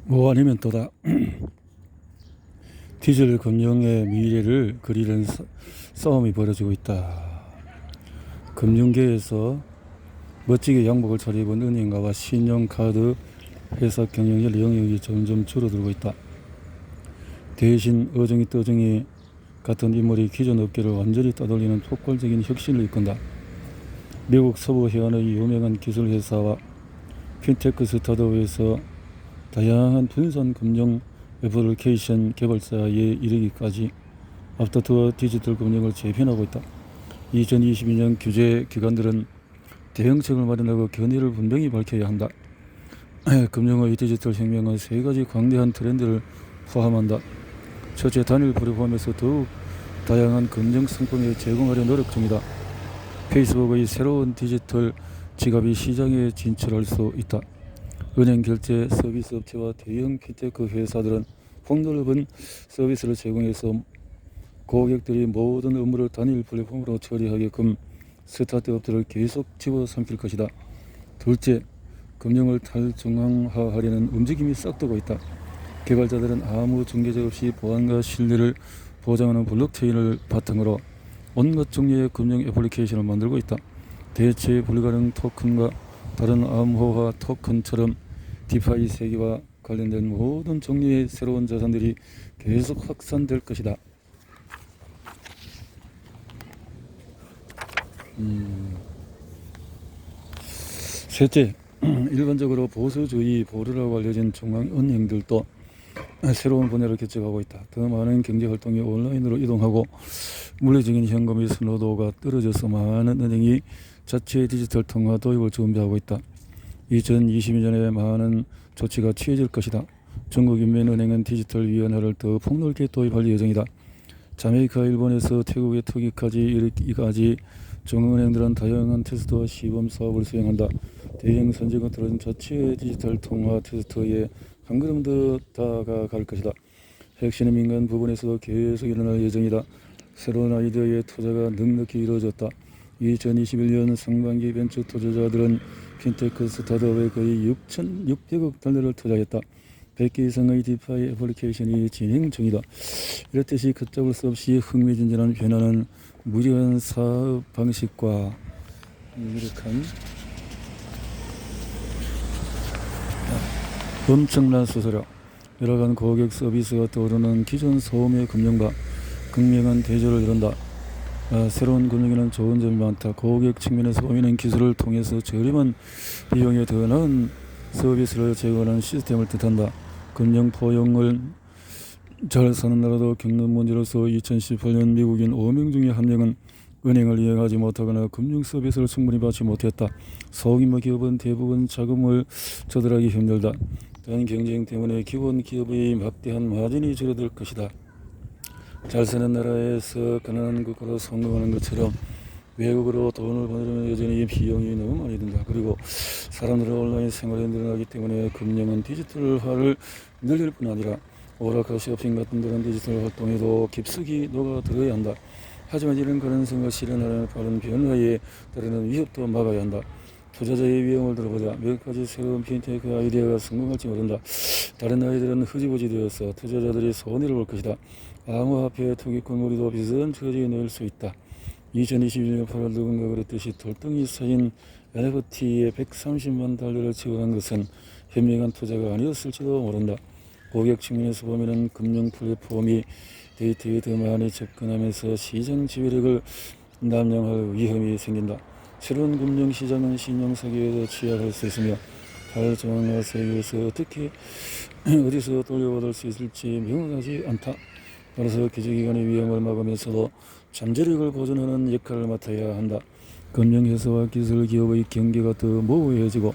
뭐 아니면 또다. 디지털 금융의 미래를 그리는 싸움이 벌어지고 있다. 금융계에서 멋지게 양복을 차려입은 은행가와 신용카드 회사 경영자 영역이 점점 줄어들고 있다. 대신 어중이 떠중이 같은 인물이 기존 업계를 완전히 따돌리는 폭발적인 혁신을 이끈다. 미국 서부 해안의 유명한 기술회사와 핀테크 스타트업에서 다양한 분산 금융 애플리케이션 개발사에 이르기까지 앞다투어 디지털 금융을 재편하고 있다. 2022년 규제 기관들은 대응책을 마련하고 견해를 분명히 밝혀야 한다. 금융의 디지털 혁명은 세 가지 광대한 트렌드를 포함한다. 첫째, 단일 플랫폼에서 더욱 다양한 금융 상품을 제공하려 노력 중이다. 페이스북의 새로운 디지털 지갑이 시장에 진출할 수 있다. 은행 결제 서비스 업체와 대형 핀테크 회사들은 폭넓은 서비스를 제공해서 고객들이 모든 업무를 단일 플랫폼으로 처리하게끔 스타트업들을 계속 집어삼킬 것이다. 둘째, 금융을 탈중앙화하려는 움직임이 싹트고 있다. 개발자들은 아무 중개자 없이 보안과 신뢰를 보장하는 블록체인을 바탕으로 온갖 종류의 금융 애플리케이션을 만들고 있다. 대체 불가능 토큰과 다른 암호화 토큰처럼 디파이 세계와 관련된 모든 종류의 새로운 자산들이 계속 확산될 것이다. 셋째, 일반적으로 보수주의 보루라고 알려진 중앙은행들도 새로운 분야를 개척하고 있다. 더 많은 경제활동이 온라인으로 이동하고 물리적인 현금의 선호도가 떨어져서 많은 은행이 자체 디지털 통화 도입을 준비하고 있다. 2022년에 많은 조치가 취해질 것이다. 중국인민은행은 디지털 위안화를 더 폭넓게 도입할 예정이다. 자메이카, 일본에서 태국의 터키까지 이르기까지 중앙은행들은 다양한 테스트와 시범 사업을 수행한다. 대형 선진국들은 자체 디지털 통화 테스트에 한 걸음 더 다가갈 것이다. 핵심 민간 부분에서도 계속 일어날 예정이다. 새로운 아이디어의 투자가 넉넉히 이루어졌다. 2021년 상반기 벤처 투자자들은 핀테크 스타트업에 거의 6,600억 달러를 투자했다. 100개 이상의 디파이 애플리케이션이 진행 중이다. 이렇듯이 걷잡을 수 없이 흥미진진한 변화는 무리한 사업 방식과 무력한 엄청난 수수료, 여러간 고객 서비스가 떠오르는 기존 소음의 금융과 극명한 대조를 이룬다. 새로운 금융에는 좋은 점이 많다. 고객 측면에서 보이는 기술을 통해서 저렴한 비용에 더 나은 서비스를 제공하는 시스템을 뜻한다. 금융 포용을 잘 사는 나라도 겪는 문제로서 2018년 미국인 5명 중에 1명은 은행을 이용하지 못하거나 금융 서비스를 충분히 받지 못했다. 소규모 기업은 대부분 자금을 조달하기 힘들다. 단 경쟁 때문에 기본 기업의 막대한 마진이 줄어들 것이다. 잘 사는 나라에서 가난한 국가로 성공하는 것처럼 외국으로 돈을 보내려면 여전히 비용이 너무 많이 든다. 그리고 사람들은 온라인 생활에 늘어나기 때문에 금융은 디지털화를 늘릴 뿐 아니라 오락가 쇼핑 같은 데는 디지털 활동에도 깊숙이 녹아들어야 한다. 하지만 이런 가능성을 실현하려면 빠른 변화에 따르는 위협도 막아야 한다. 투자자의 위험을 들어보자. 몇 가지 새로운 핀테크 아이디어가 성공할지 모른다. 다른 아이들은 흐지부지 되어서 투자자들이 손해를 볼 것이다. 암호화폐 투기꾼 우리도 비슷한 처지에 놓일 수 있다. 2021년 8월 누군가 그랬듯이 돌덩이 쌓인 NFT에 130만 달러를 지원한 것은 현명한 투자가 아니었을지도 모른다. 고객 측면에서 보면 금융 플랫폼이 데이터에 더 많이 접근하면서 시장 지배력을 남용할 위험이 생긴다. 새로운 금융시장은 신용사기에도 취약할 수 있으며 탈중앙화 세계에서 어떻게 어디서 돌려받을 수 있을지 명확하지 않다. 따라서 기저기관의 위험을 막으면서도 잠재력을 보존하는 역할을 맡아야 한다. 금융회사와 기술기업의 경계가 더 모호해지고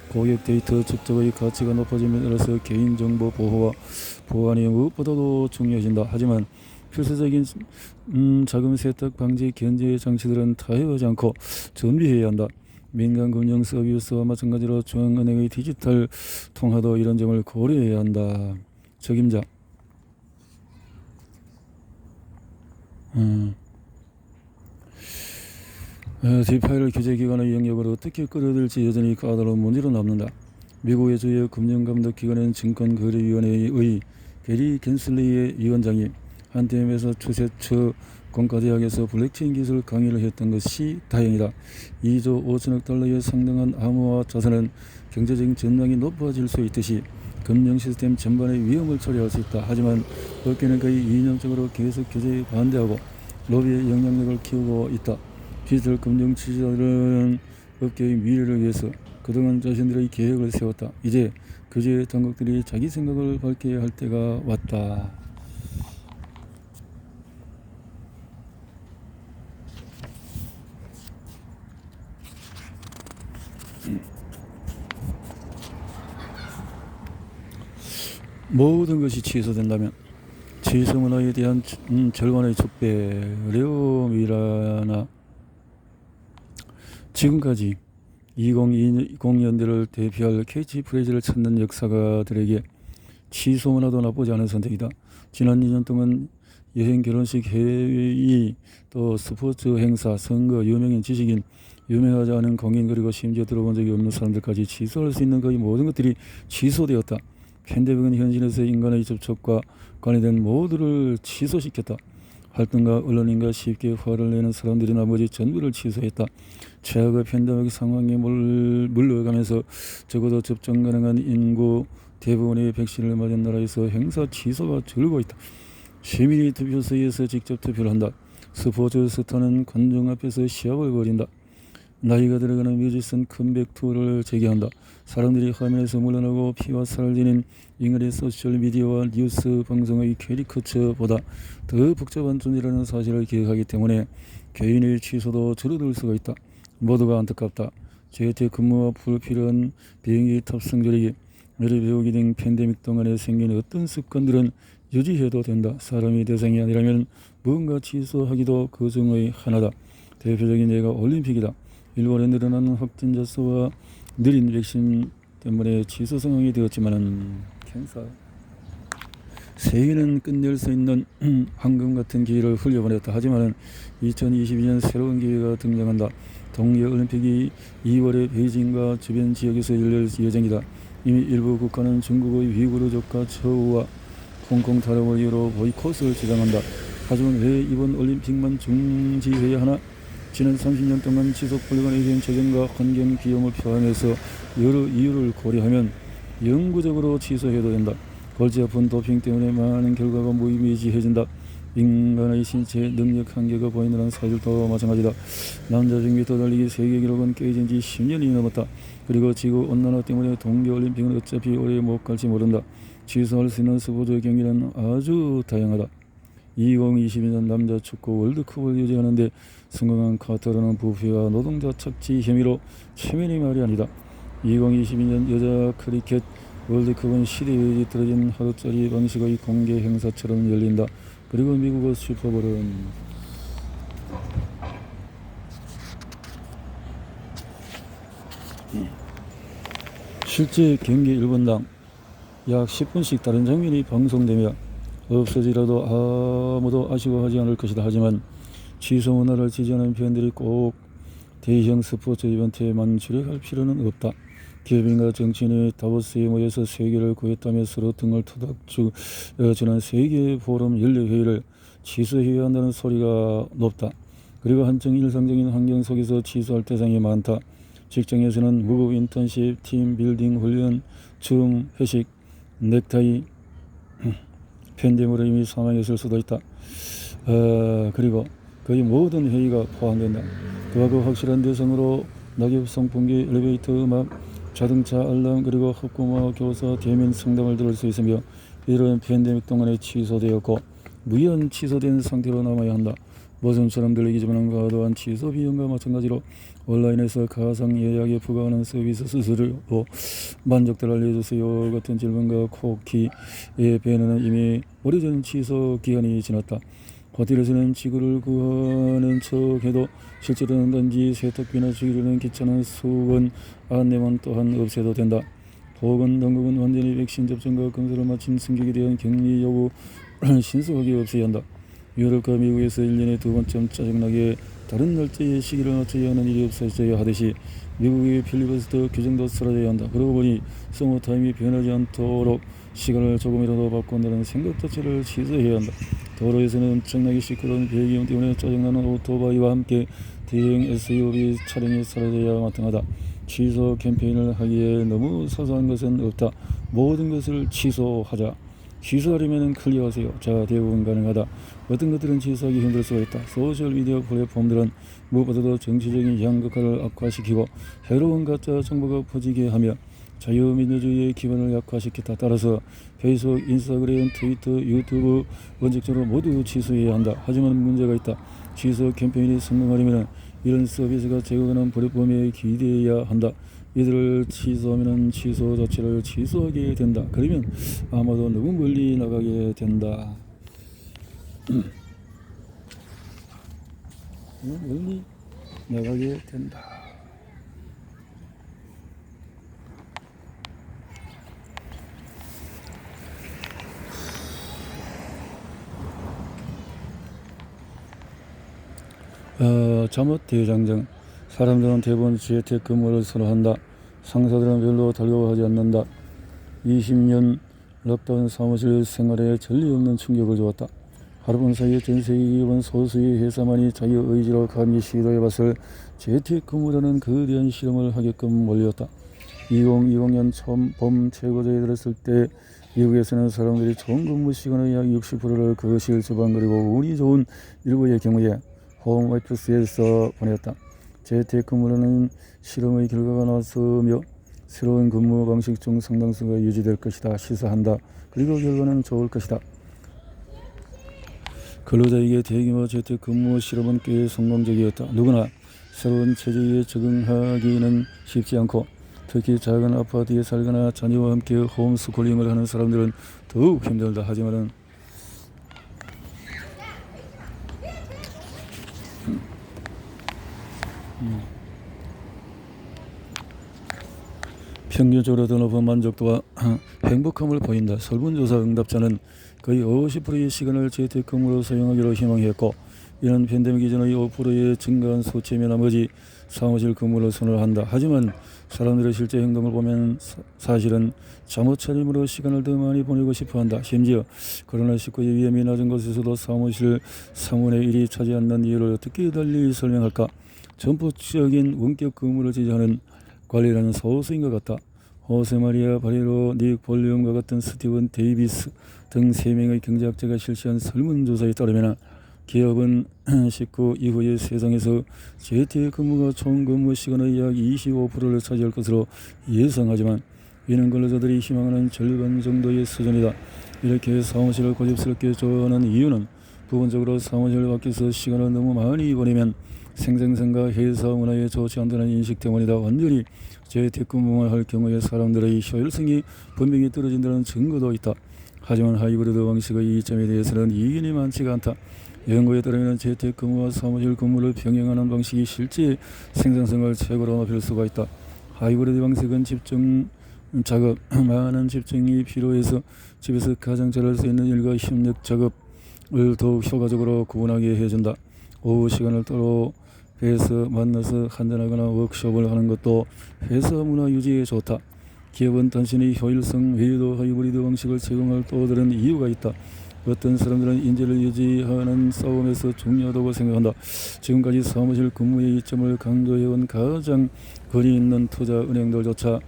고객 데이터 축적의 가치가 높아짐으로써 개인정보 보호와 보안이 무엇보다도 중요해진다. 하지만 필수적인 자금 세탁 방지 견제 장치들은 타협하지 않고 준비해야 한다. 민간 금융 서비스와 마찬가지로 중앙은행의 디지털 통화도 이런 점을 고려해야 한다. 적임자 디파이를 규제기관의 영역으로 어떻게 끌어들일지 여전히 까다로운 문제로 남는다. 미국의 주요 금융감독기관인 증권거래위원회의 게리 겐슬리의 위원장이 한때 매사추세츠 공과대학에서 블록체인 기술 강의를 했던 것이 다행이다. 2조 5천억 달러에 상당한 암호화 자산은 경제적인 전망이 높아질 수 있듯이 금융 시스템 전반의 위험을 초래할 수 있다. 하지만 업계는 거의 이념적으로 계속 규제에 반대하고 로비의 영향력을 키우고 있다. 디지털 금융 지지자들은 업계의 미래를 위해서 그동안 자신들의 계획을 세웠다. 이제 규제 당국들이 자기 생각을 밝혀야 할 때가 왔다. 모든 것이 취소된다면 취소 문화에 대한 절반의 축배 어려움이라나 지금까지 2020년대를 대표할 캐치프레이즈를 찾는 역사가들에게 취소 문화도 나쁘지 않은 선택이다. 지난 2년 동안 여행, 결혼식, 해외, 또 스포츠 행사, 선거, 유명인, 지식인, 유명하지 않은 공인 그리고 심지어 들어본 적이 없는 사람들까지 취소할 수 있는 거의 모든 것들이 취소되었다. 팬데믹은 현실에서 인간의 접촉과 관련된 모두를 취소시켰다. 활동가, 언론인과 쉽게 화를 내는 사람들이 나머지 전부를 취소했다. 최악의 팬데믹 상황에 물러가면서 적어도 접종 가능한 인구 대부분의 백신을 맞은 나라에서 행사 취소가 줄고 있다. 시민이 투표소에서 직접 투표를 한다. 스포츠 스타는 관중 앞에서 시합을 벌인다. 나이가 들어가는 뮤지션 컴백 투어를 재개한다. 사람들이 화면에서 물러나고 피와 살을 지닌 인간의 소셜미디어와 뉴스 방송의 캐리커처보다 더 복잡한 존재라는 사실을 기억하기 때문에 개인의 취소도 줄어들 수가 있다. 모두가 안타깝다. 재택근무와 불필요한 비행기 탑승 조리기, 노래 배우기 등 팬데믹 동안에 생긴 어떤 습관들은 유지해도 된다. 사람이 대상이 아니라면 무언가 취소하기도 그 중의 하나다. 대표적인 예가 올림픽이다. 일본에 늘어나는 확진자 수와 느린 백신 때문에 취소 상황이 되었지만 세계는 끝낼 수 있는 황금 같은 기회를 흘려보냈다. 하지만 2022년 새로운 기회가 등장한다. 동계올림픽이 2월에 베이징과 주변 지역에서 열릴 예정이다. 이미 일부 국가는 중국의 위구르 조카 처우와 홍콩 탈압을 이유로 보이콧을 주장한다. 하지만 왜 이번 올림픽만 중지해야 하나? 지난 30년 동안 지속 불가능이 된 재정과 환경 비용을 포함해서 여러 이유를 고려하면 영구적으로 취소해도 된다. 골치 아픈 도핑 때문에 많은 결과가 무의미해진다. 인간의 신체 능력 한계가 보이는 사실도 마찬가지다. 남자 100m 달리기 세계 기록은 깨진 지 10년이 넘었다. 그리고 지구온난화 때문에 동계올림픽은 어차피 오래 못 갈지 모른다. 취소할 수 있는 스포츠 경기는 아주 다양하다. 2022년 남자 축구 월드컵을 유지하는데 성공한 카타르는 부패와 노동자 착취 혐의로 최면이 말이 아니다. 2022년 여자 크리켓 월드컵은 시대에 뒤떨어진 하루짜리 방식의 공개 행사처럼 열린다. 그리고 미국의 슈퍼볼은 실제 경기 1분당 약 10분씩 다른 장면이 방송되며 없어지라도 아무도 아쉬워하지 않을 것이다. 하지만 취소 문화를 지지하는 팬들이 꼭 대형 스포츠 이벤트에만 출연할 필요는 없다. 기업인과 정치인이 다보스에 모여서 세계를 구했다며 서로 등을 토닥주는 세계 포럼 연례회의를 취소해야 한다는 소리가 높다. 그리고 한층 일상적인 환경 속에서 취소할 대상이 많다. 직장에서는 무급 인턴십, 팀 빌딩 훈련, 줌, 회식, 넥타이, 팬데믹으로 이미 사망했을 수도 있다. 그리고 거의 모든 회의가 포함된다. 그와 그 확실한 대상으로 낙엽 선풍기, 엘리베이터 음악, 자동차 알람, 그리고 학부모, 교사, 대면 상담을 들을 수 있으며 이런 팬데믹 동안에 취소되었고 무연 취소된 상태로 남아야 한다. 모순처럼 들리기지만 과도한 취소 비용과 마찬가지로 온라인에서 가상 예약에 부과하는 서비스 수수료로 만족들 알려주세요 같은 질문과 쿠키의 배너는 이미 오래전 취소 기간이 지났다. 호텔에서는 지구를 구하는 척해도 실제로는 단지 세탁비나 주기로는 귀찮은 수건 안내만 또한 없애도 된다. 보건당국은 완전히 백신 접종과 검사를 마친 승객에 대한 격리 요구 신속하게 없애야 한다. 유럽과 미국에서 1년에 2번쯤 짜증나게 다른 날짜의 시기를 맞춰야 하는 일이 없어져야 하듯이 미국의 필리버스터 규정도 사라져야 한다. 그러고 보니 서머타임이 변하지 않도록 시간을 조금이라도 바꾼다는 생각 자체를 취소해야 한다. 도로에서는 엄청나게 시끄러운 배기음 때문에 짜증나는 오토바이와 함께 대형 SUV 차량이 사라져야 마땅하다. 취소 캠페인을 하기에 너무 사소한 것은 없다. 모든 것을 취소하자. 취소하려면 클릭하세요. 자, 대부분 가능하다. 어떤 것들은 취소하기 힘들 수가 있다. 소셜미디어 플랫폼들은 무엇보다도 정치적인 양극화를 악화시키고 해로운 가짜 정보가 퍼지게 하며 자유민주주의의 기반을 약화시켰다. 따라서 페이스북, 인스타그램, 트위터, 유튜브 원칙적으로 모두 취소해야 한다. 하지만 문제가 있다. 취소 캠페인이 성공하려면 이런 서비스가 제공하는 플랫폼에 기대해야 한다. 이들을 취소하면 취소 자체를 취소하게 된다. 그러면 아마도 너무 멀리 나가게 된다. 멀리 나가게 된다. 잠옷 대장정. 사람들은 대부분 재택근무를 선호한다. 상사들은 별로 달가워하지 않는다. 20년 락다운 사무실 생활에 전례 없는 충격을 주었다. 하루분 사이에 전 세계 기업은 소수의 회사만이 자유의지로 감히 시도해봤을 재택근무라는 거대한 실험을 하게끔 몰렸다. 2020년 처음 봄 최고조에 들었을 때 미국에서는 사람들이 총 근무 시간의 약 60%를 거실 주방 그리고 운이 좋은 일부의 경우에 홈오피스에서 보냈다. 재택근무라는 실험의 결과가 나왔으며 새로운 근무 방식 중 상당수가 유지될 것이다. 시사한다. 그리고 결과는 좋을 것이다. 근로자에게 대규모 재택근무 실험은 꽤 성공적이었다. 누구나 새로운 체제에 적응하기는 쉽지 않고 특히 작은 아파트에 살거나 자녀와 함께 홈스쿨링을 하는 사람들은 더욱 힘들다. 하지만은 평균적으로 더 높은 만족도와 행복함을 보인다. 설문조사 응답자는 거의 50%의 시간을 재택근무로 사용하기로 희망했고 이는 팬데믹 이전의 5%의 증가한 수치며 나머지 사무실 근무를 선호한다. 하지만 사람들의 실제 행동을 보면 사실은 잠옷 차림으로 시간을 더 많이 보내고 싶어한다. 심지어 코로나19의 위험이 낮은 곳에서도 사무실 3분의 1이 차지 않는 이유를 어떻게 달리 설명할까? 전폭적인 원격 근무를 지지하는 관리라는 소수인 것 같다. 호세마리아 바레로, 닉 볼륨과 같은 스티븐 데이비스 등 3명의 경제학자가 실시한 설문조사에 따르면 기업은 19 이후의 세상에서 재택근무가 총 근무 시간의 약 25%를 차지할 것으로 예상하지만 이는 근로자들이 희망하는 절반 정도의 수준이다. 이렇게 사무실을 고집스럽게 좋아하는 이유는 부분적으로 사무실 밖에서 시간을 너무 많이 보내면 생산성과 회사 문화에 좋지 않다는 인식 때문이다. 완전히 재택근무만 할 경우에 사람들의 효율성이 분명히 떨어진다는 증거도 있다. 하지만 하이브리드 방식의 이점에 대해서는 이견이 많지가 않다. 연구에 따르면 재택근무와 사무실 근무를 병행하는 방식이 실제 생산성을 최고로 높일 수가 있다. 하이브리드 방식은 집중 작업, 많은 집중이 필요해서 집에서 가장 잘할 수 있는 일과 협력 작업을 더욱 효과적으로 구분하게 해준다. 오후 시간을 따로 회사 만나서 한잔하거나 워크숍을 하는 것도 회사 문화 유지에 좋다. 기업은 단순히 효율성 외에도 하이브리드 방식을 제공할 또 다른 이유가 있다. 어떤 사람들은 인재를 유지하는 싸움에서 중요하다고 생각한다. 지금까지 사무실 근무의 이점을 강조해온 가장 권위 있는 투자 은행들조차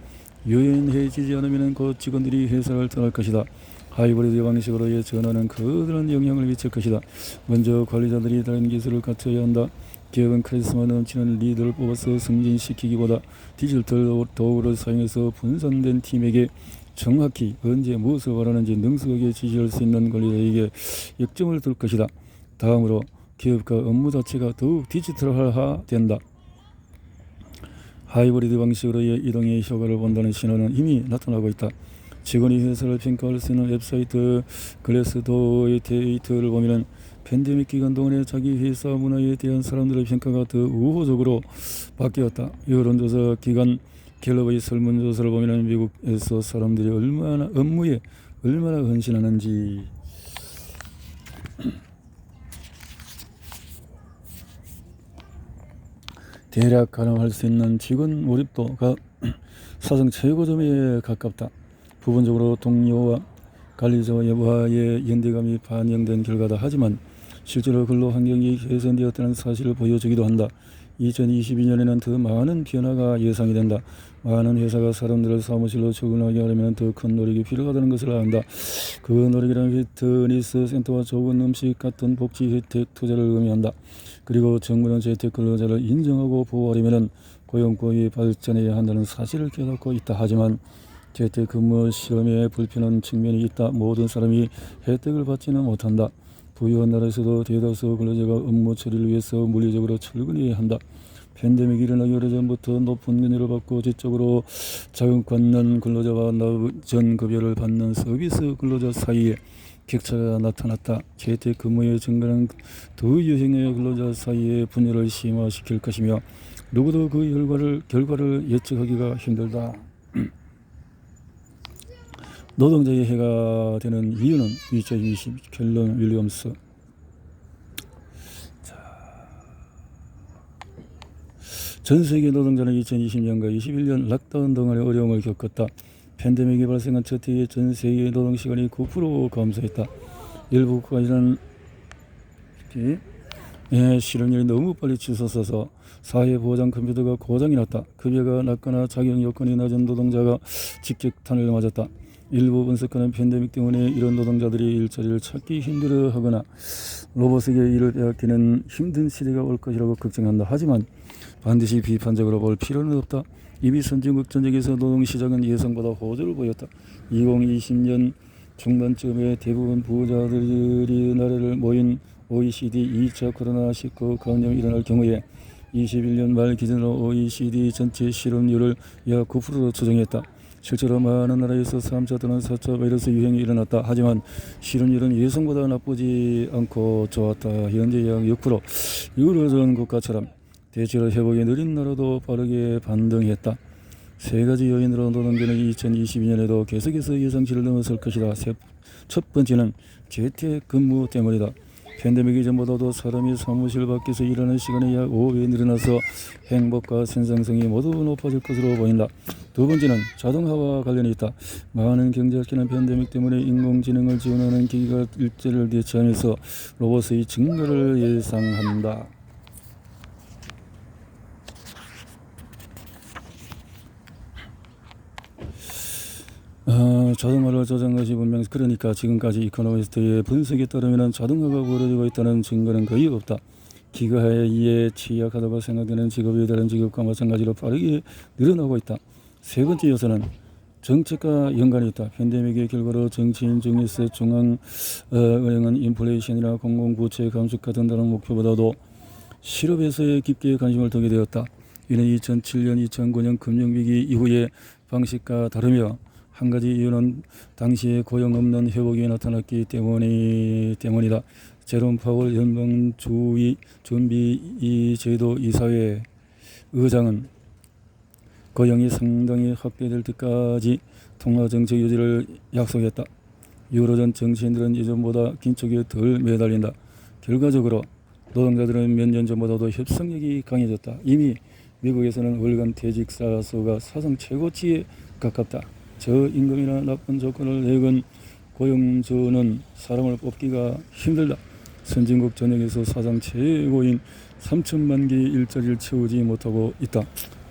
유연해지지 않으면 곧 직원들이 회사를 떠날 것이다. 하이브리드 방식으로의 전환은 커다란 영향을 미칠 것이다. 먼저 관리자들이 다른 기술을 갖춰야 한다. 기업은 카리스마 넘치는 리더를 뽑아서 승진시키기보다 디지털 도구를 사용해서 분산된 팀에게 정확히 언제 무엇을 바라는지 능숙하게 지시할 수 있는 관리자에게 역점을 둘 것이다. 다음으로 기업과 업무 자체가 더욱 디지털화 된다. 하이브리드 방식으로의 이동의 효과를 본다는 신호는 이미 나타나고 있다. 직원이 회사를 평가할 수 있는 웹사이트 글래스도어의 데이터를 보면 팬데믹 기간 동안에 자기 회사 문화에 대한 사람들의 평가가 더 우호적으로 바뀌었다. 여론조사 기관 갤럽의 설문조사를 보면 미국에서 사람들이 업무에 얼마나 헌신하는지 대략 가능할 수 있는 직원 몰입도가 사상 최고점에 가깝다. 부분적으로 동료와 관리자와의 연대감이 반영된 결과다. 하지만 실제로 근로 환경이 개선되었다는 사실을 보여주기도 한다. 2022년에는 더 많은 변화가 예상이 된다. 많은 회사가 사람들을 사무실로 출근하게 하려면 더 큰 노력이 필요하다는 것을 안다. 그 노력이란 피트니스 센터와 좋은 음식 같은 복지 혜택 투자를 의미한다. 그리고 정부는 재택 근로자를 인정하고 보호하려면 고용법이 발전해야 한다는 사실을 깨닫고 있다. 하지만 재택근무 실험에 불편한 측면이 있다. 모든 사람이 혜택을 받지는 못한다. 부유한 나라에서도 대다수 근로자가 업무 처리를 위해서 물리적으로 출근해야 한다. 팬데믹이 일어나기 오래전부터 높은 급여를 받고 지적으로 자극받는 근로자와 낮은 급여를 받는 서비스 근로자 사이에 격차가 나타났다. 재택근무의 증가는 더 유형의 근로자 사이의 분열을 심화시킬 것이며 누구도 그 결과를 예측하기가 힘들다. 노동자의 해가 되는 이유는 2020 켈런 윌리엄스. 전 세계 노동자는 2020년과 21년 락다운 동안의 어려움을 겪었다. 팬데믹이 발생한 첫 해에 전 세계 노동시간이 9% 감소했다. 일부 국가에서는 실업률이 너무 빨리 치솟아서 사회보장 컴퓨터가 고장이 났다. 급여가 낮거나 자격 요건이 낮은 노동자가 직격탄을 맞았다. 일부 분석가는 팬데믹 때문에 이런 노동자들이 일자리를 찾기 힘들어하거나 로봇에게 일을 빼앗기는 힘든 시대가 올 것이라고 걱정한다. 하지만 반드시 비판적으로 볼 필요는 없다. 이미 선진국 전역에서 노동시장은 예상보다 호조를 보였다. 2020년 중반쯤에 대부분 부자들이 나라를 모인 OECD 2차 코로나19 감염이 일어날 경우에 21년 말 기준으로 OECD 전체 실업률을 약 9%로 조정했다. 실제로 많은 나라에서 3차 또는 4차 바이러스 유행이 일어났다. 하지만 실업률은 예상보다 나쁘지 않고 좋았다. 현재 약 6%. 유로존 국가처럼 대체로 회복이 느린 나라도 빠르게 반등했다. 세 가지 요인으로 노동계는 2022년에도 계속해서 예상치를 넘어설 것이다. 첫 번째는 재택근무 때문이다. 팬데믹 이전보다도 사람이 사무실 밖에서 일하는 시간이 약 5배 늘어나서 행복과 생산성이 모두 높아질 것으로 보인다. 두 번째는 자동화와 관련이 있다. 많은 경제학자는 팬데믹 때문에 인공지능을 지원하는 기기가 일자리를 대체하면서 로봇의 증가를 예상한다. 자동화를 조작한 것이 분명히 그러니까 지금까지 이코노미스트의 분석에 따르면 자동화가 벌어지고 있다는 증거는 거의 없다. 기가에 의해 취약하다고 생각되는 직업이 다른 직업과 마찬가지로 빠르게 늘어나고 있다. 세 번째 요소는 정책과 연관이 있다. 팬데믹의 결과로 정치인 중에서 중앙은행은 인플레이션이나 공공부채 감축 같은 다른 목표보다도 실업에서의 깊게 관심을 두게 되었다. 이는 2007년, 2009년 금융위기 이후의 방식과 다르며 한 가지 이유는 당시에 고용 없는 회복이 나타났기 때문이다. 제롬 파월 연방준비제도 이사회 의장은 고용이 상당히 확대될 때까지 통화정책 유지를 약속했다. 유로존 정치인들은 예전보다 긴축에 덜 매달린다. 결과적으로 노동자들은 몇 년 전보다도 협상력이 강해졌다. 이미 미국에서는 월간 퇴직자 수가 사상 최고치에 가깝다. 저임금이나 나쁜 조건을 내건 고용주는 사람을 뽑기가 힘들다. 선진국 전역에서 사상 최고인 3천만 개의 일자리를 채우지 못하고 있다.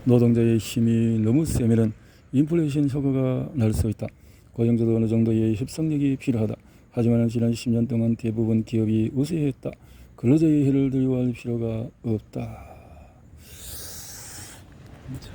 노동자의 힘이 너무 세면 인플레이션 효과가 날 수 있다. 고용주도 어느 정도의 협상력이 필요하다. 하지만 지난 10년 동안 대부분 기업이 우세했다. 근로자의 해를 두려워할 필요가 없다. 자.